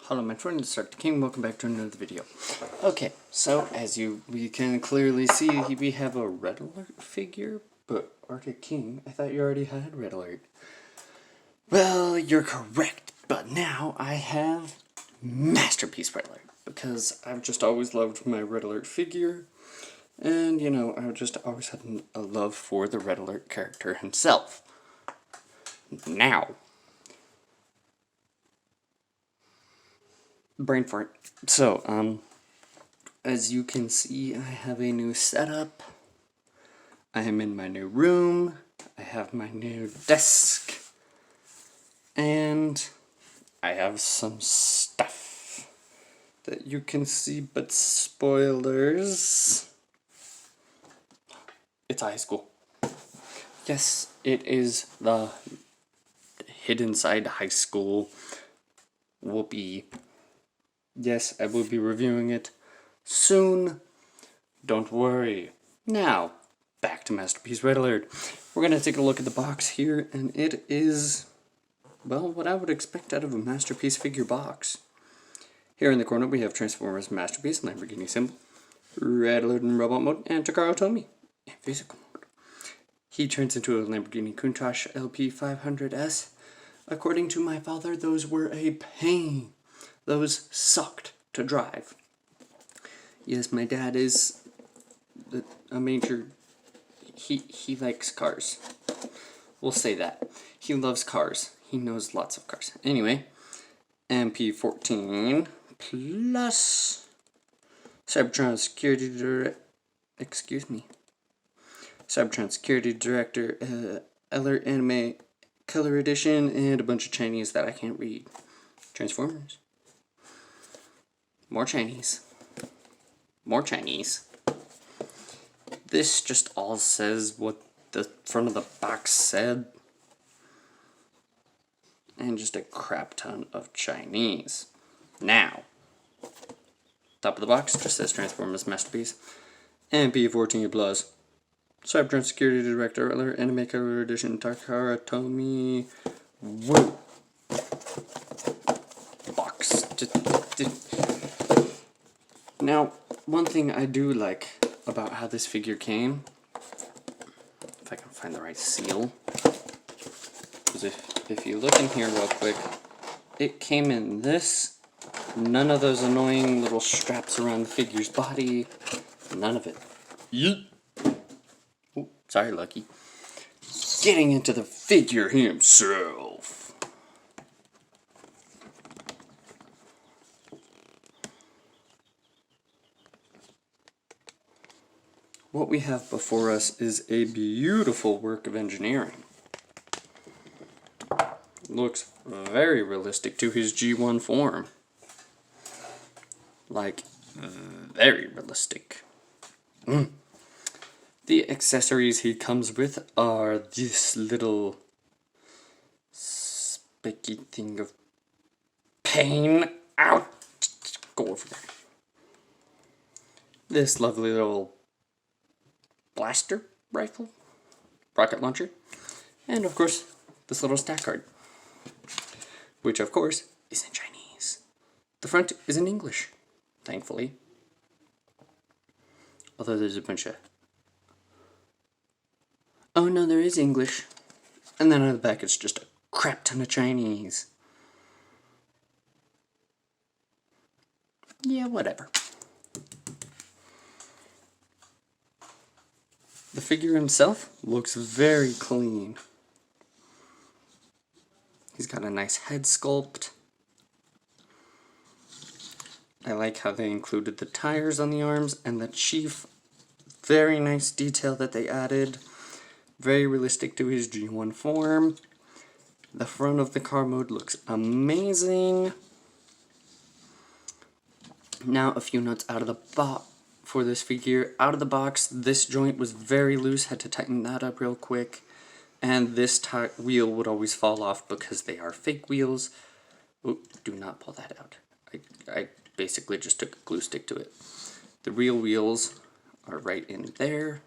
Hello my friend, it's Dr. King. Welcome back to another video. Okay, so as we can clearly see, we have a Red Alert figure, but Arctic King, I thought you already had Red Alert. Well, you're correct, but now I have Masterpiece Red Alert, because I've just always loved my Red Alert figure, and you know, I've just always had a love for the Red Alert character himself. Now, brain fart. So, as you can see, I have a new setup. I am in my new room. I have my new desk. And I have some stuff that you can see, but spoilers. It's high school. Yes, it is the Hidden Side High School. Whoopee. Yes, I will be reviewing it soon. Don't worry. Now, back to Masterpiece Red Alert. We're going to take a look at the box here, and it is, well, what I would expect out of a Masterpiece figure box. Here in the corner, we have Transformers Masterpiece, Lamborghini symbol, Red Alert in robot mode, and Takara Tomy in physical mode. He turns into a Lamborghini Countach LP 500S. According to my father, those were a pain. Those sucked to drive. Yes, my dad is a major... He likes cars. We'll say that. He loves cars. He knows lots of cars. Anyway, MP14 plus Cybertron Security Director... Excuse me. Cybertron Security Director, Alert Anime Color Edition, and a bunch of Chinese that I can't read. Transformers. More Chinese. More Chinese. This just all says what the front of the box said. And just a crap ton of Chinese. Now, top of the box just says Transformers Masterpiece. MP14 Plus. Cybertron Security Director, Alert Anime Color Edition, Takara Tomy. Whoa. Box. Now, one thing I do like about how this figure came, if I can find the right seal, is if you look in here real quick, it came in this, none of those annoying little straps around the figure's body, none of it. Yeet. Oh, sorry, Lucky. Getting into the figure himself. What we have before us is a beautiful work of engineering. Looks very realistic to his G1 form. Like, very realistic. The accessories he comes with are this little spiky thing of pain. Ow! Go over there. This lovely little blaster rifle, rocket launcher, and of course this little stat card, which of course is in Chinese. The front is in English, thankfully, although there's a bunch of, oh no, there is English, and then on the back it's just a crap ton of Chinese. Yeah, whatever. The figure himself looks very clean. He's got a nice head sculpt. I like how they included the tires on the arms and the chief. Very nice detail that they added. Very realistic to his G1 form. The front of the car mode looks amazing. Now a few notes out of the box. For this figure, out of the box, this joint was very loose, had to tighten that up real quick, and this wheel would always fall off because they are fake wheels. Ooh, do not pull that out. I basically just took a glue stick to it. The real wheels are right in there,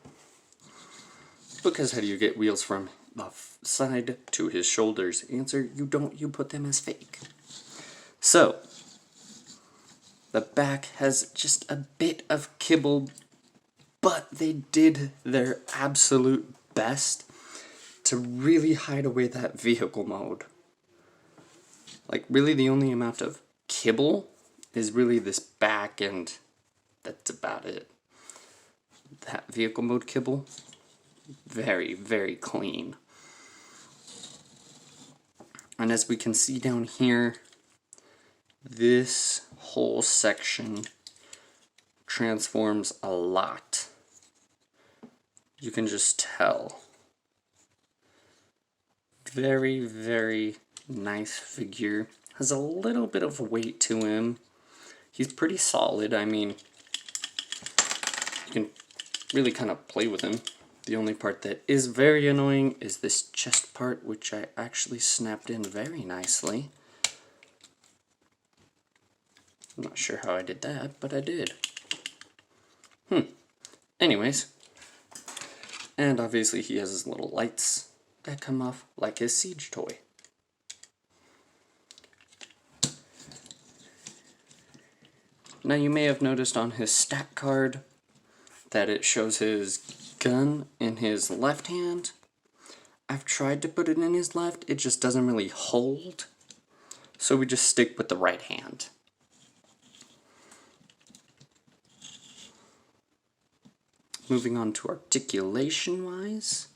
because how do you get wheels from the side to his shoulders? Answer, you don't, you put them as fake. So, The back has just a bit of kibble, but they did their absolute best to really hide away that vehicle mode. Like, really the only amount of kibble is really this back, and that's about it. That vehicle mode kibble, very, very clean. And as we can see down here, this whole section transforms a lot. You can just tell. Very, very nice figure. Has a little bit of weight to him. He's pretty solid. I mean, you can really kind of play with him. The only part that is very annoying is this chest part, which I actually snapped in very nicely. I'm not sure how I did that, but I did. Anyways. And obviously he has his little lights that come off like his siege toy. Now you may have noticed on his stat card that it shows his gun in his left hand. I've tried to put it in his left, it just doesn't really hold. So we just stick with the right hand. Moving on to articulation wise,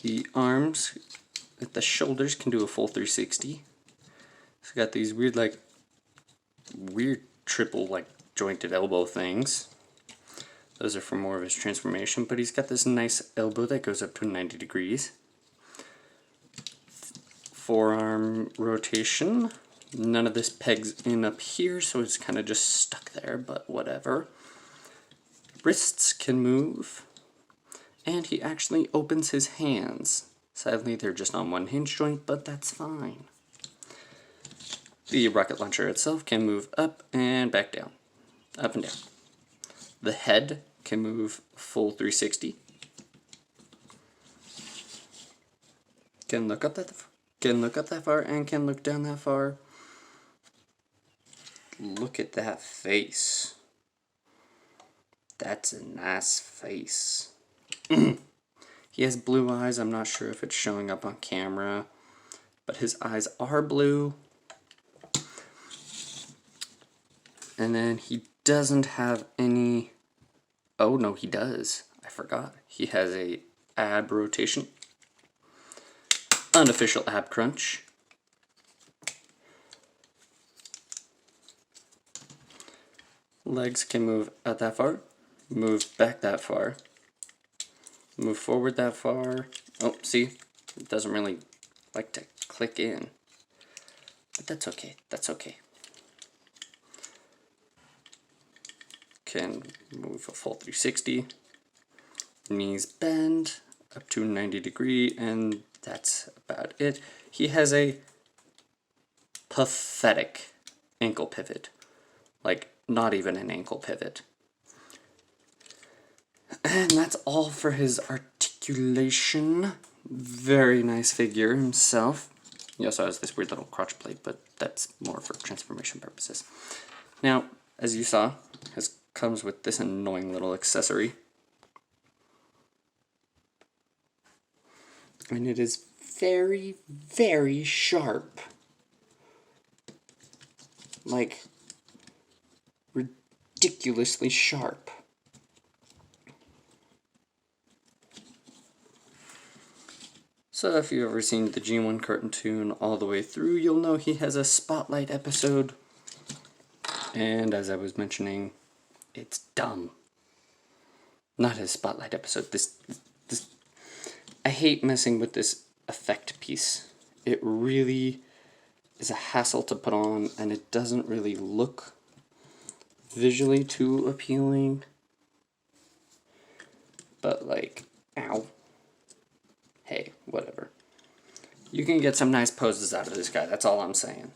the arms at the shoulders can do a full 360. It's got these weird triple jointed elbow things. Those are for more of his transformation, but he's got this nice elbow that goes up to 90 degrees. Forearm rotation. None of this pegs in up here, so it's kind of just stuck there, but whatever. Wrists can move, and he actually opens his hands. Sadly, they're just on one hinge joint, but that's fine. The rocket launcher itself can move up and back down, up and down. The head can move full 360. Can look up that far and can look down that far. Look at that face. That's a nice face. He has blue eyes. I'm not sure if it's showing up on camera, but his eyes are blue. And then he doesn't have any... Oh, no, he does. I forgot. He has a ab rotation. Unofficial ab crunch. Legs can move out that far. Move back that far. Move forward that far. Oh, see? It doesn't really like to click in. But that's okay. That's okay. Can move a full 360. Knees bend up to 90 degree, and that's about it. He has a pathetic ankle pivot. Like, not even an ankle pivot. And that's all for his articulation. Very nice figure himself. He also has this weird little crotch plate, but that's more for transformation purposes. Now, as you saw, comes with this annoying little accessory. And it is very, very sharp. Like, ridiculously sharp. So if you've ever seen the G1 cartoon all the way through, you'll know he has a Spotlight episode. And as I was mentioning, it's dumb. Not his Spotlight episode. This I hate messing with this effect piece. It really is a hassle to put on, and it doesn't really look visually too appealing. But like, ow. Hey, whatever. You can get some nice poses out of this guy, that's all I'm saying.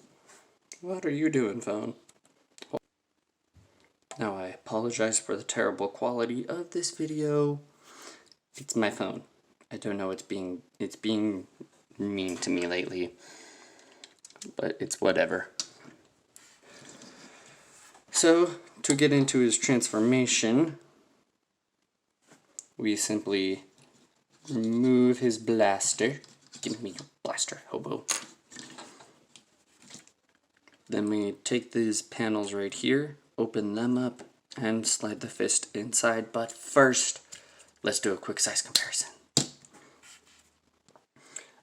What are you doing, phone? Now I apologize for the terrible quality of this video. It's my phone. I don't know, it's being mean to me lately. But it's whatever. So, to get into his transformation, we simply remove his blaster. Give me your blaster, hobo. Then we take these panels right here, open them up, and slide the fist inside. But first, let's do a quick size comparison.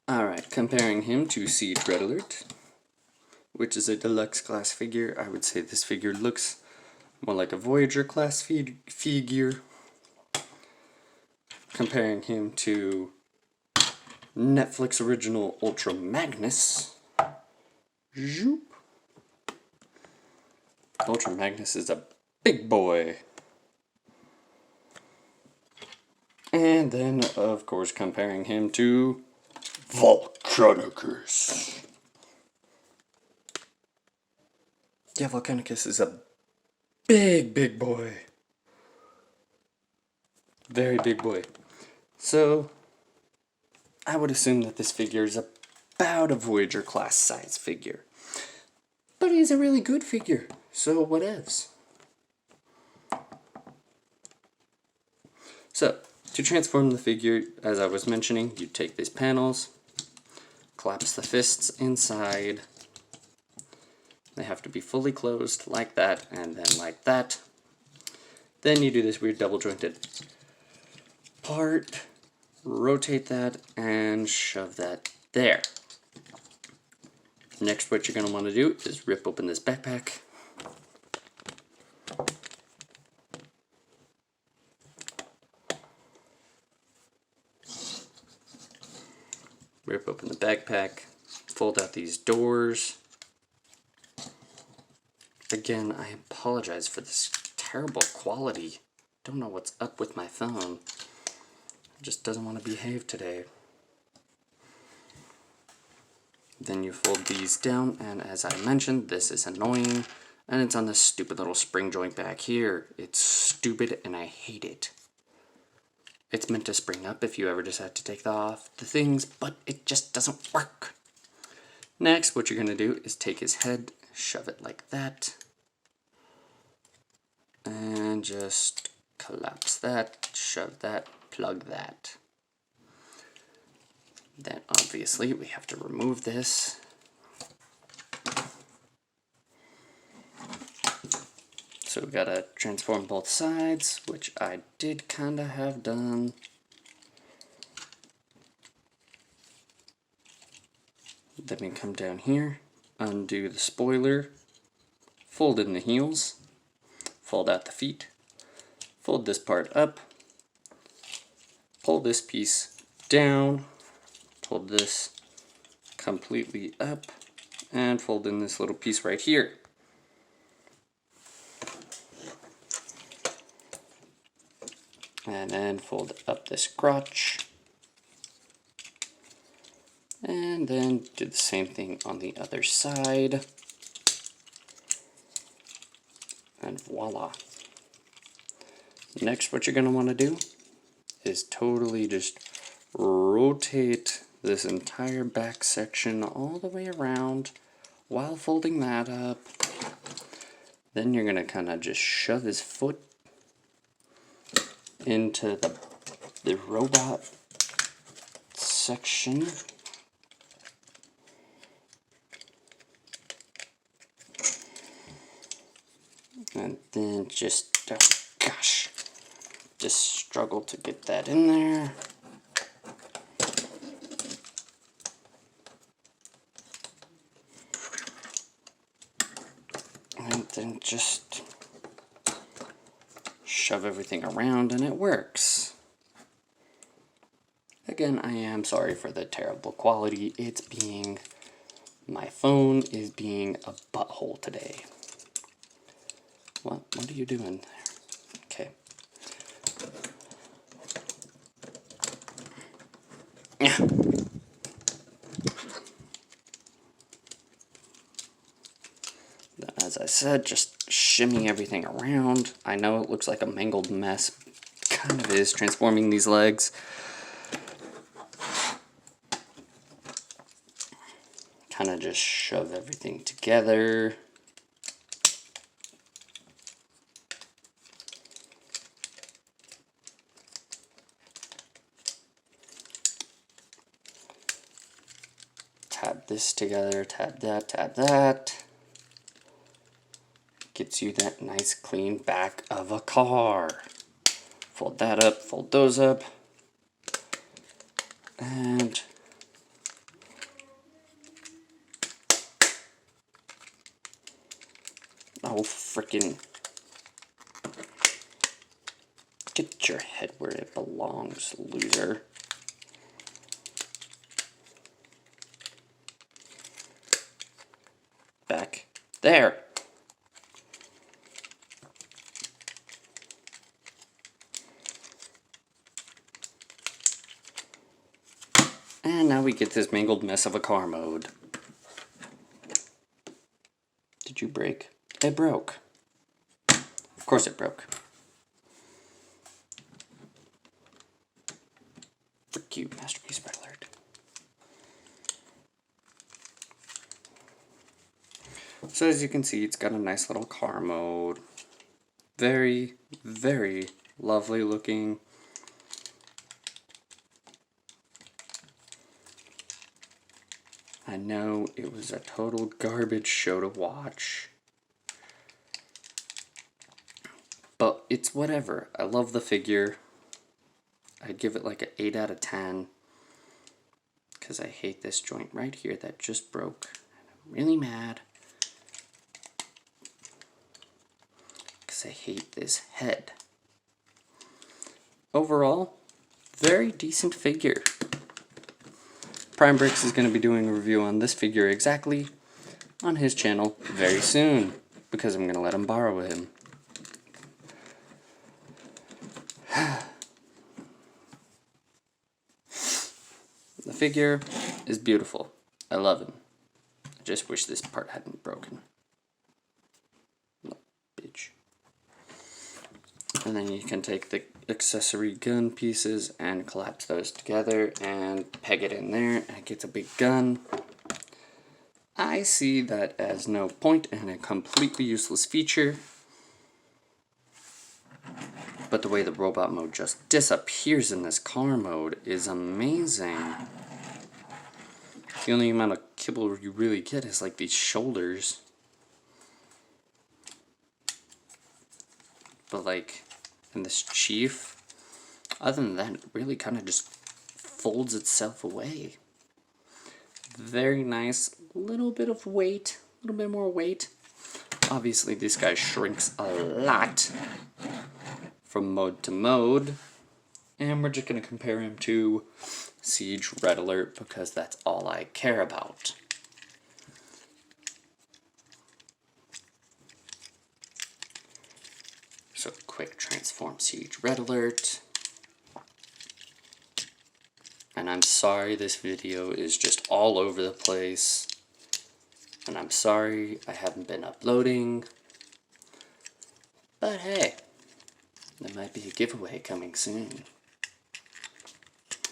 Alright, comparing him to Siege Red Alert, which is a deluxe class figure. I would say this figure looks more like a Voyager class figure. Comparing him to Netflix original Ultra Magnus. Zoop. Ultra Magnus is a big boy. And then, of course, comparing him to Volcanicus. Yeah, Volcanicus is a big boy. Very big boy. So, I would assume that this figure is about a Voyager class size figure. But he's a really good figure, so whatevs. So, to transform the figure, as I was mentioning, you take these panels, collapse the fists inside. They have to be fully closed, like that, and then like that. Then you do this weird double jointed part, rotate that, and shove that there. Next, what you're going to want to do is rip open this backpack. Rip open the backpack, fold out these doors. Again, I apologize for this terrible quality. Don't know what's up with my phone. It just doesn't want to behave today. Then you fold these down, and as I mentioned, this is annoying, and it's on this stupid little spring joint back here. It's stupid, and I hate it. It's meant to spring up if you ever decide to take off the things, but it just doesn't work. Next, what you're going to do is take his head, shove it like that, and just collapse that, shove that, plug that. Then obviously we have to remove this. So we gotta transform both sides, which I did kinda have done. Then we come down here, undo the spoiler, fold in the heels, fold out the feet, fold this part up, pull this piece down, fold this completely up, and fold in this little piece right here. And then fold up this crotch. And then do the same thing on the other side. And voila. Next, what you're going to want to do is totally just rotate this entire back section all the way around while folding that up. Then you're going to kind of just shove his foot into the robot section. And then just, oh gosh, just struggle to get that in there. And then just shove everything around and it works. Again, I am sorry for the terrible quality. My phone is being a butthole today. What are you doing there? Okay. Yeah. As I said, just shimmy everything around. I know it looks like a mangled mess. Kind of is, transforming these legs. Kind of just shove everything together. tab this together, tab that. Gets you that nice clean back of a car. Fold that up, fold those up. And oh, frickin'. Get your head where it belongs, loser. Back there. And now we get this mangled mess of a car mode. Did you break? It broke. Of course it broke. Frick you, masterpiece red alert. So as you can see, it's got a nice little car mode. Very, very lovely looking. I know it was a total garbage show to watch. But it's whatever. I love the figure. I'd give it like an 8 out of 10. Because I hate this joint right here that just broke. I'm really mad. Because I hate this head. Overall, very decent figure. Prime Bricks is going to be doing a review on this figure exactly on his channel very soon. Because I'm going to let him borrow him. The figure is beautiful. I love him. I just wish this part hadn't broken. No, bitch. And then you can take the accessory gun pieces and collapse those together and peg it in there and it gets a big gun. I see that as no point and a completely useless feature. But the way the robot mode just disappears in this car mode is amazing. The only amount of kibble you really get is like these shoulders. But like, in this chief, other than that, it really kind of just folds itself away. Very nice, little bit of weight, a little bit more weight. Obviously this guy shrinks a lot from mode to mode. And we're just going to compare him to Siege Red Alert because that's all I care about. So quick transform Siege Red Alert. And I'm sorry this video is just all over the place. And I'm sorry I haven't been uploading. But hey, there might be a giveaway coming soon.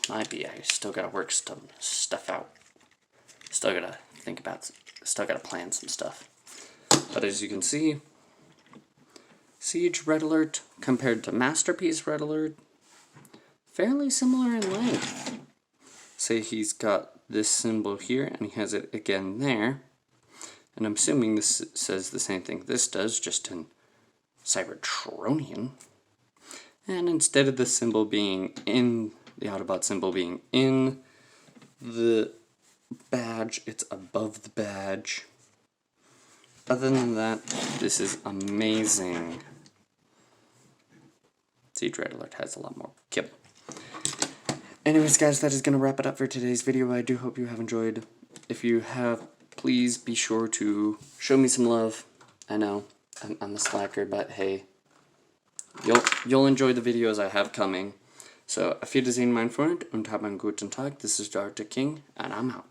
Might be. I still gotta work some stuff out. Still gotta think about, still gotta plan some stuff. But as you can see, Siege Red Alert compared to Masterpiece Red Alert, fairly similar in length. Say he's got this symbol here and he has it again there. And I'm assuming this says the same thing this does, just in Cybertronian. And instead of the symbol being in, the Autobot symbol being in the badge, it's above the badge. Other than that, this is amazing. Siege Red Alert has a lot more kibble. Anyways guys, that is going to wrap it up for today's video. I do hope you have enjoyed. If you have, please be sure to show me some love. I know, I'm a slacker, but hey, you'll enjoy the videos I have coming. So, auf Wiedersehen, mein Freund, und hab einen guten Tag. This is Dr. King, and I'm out.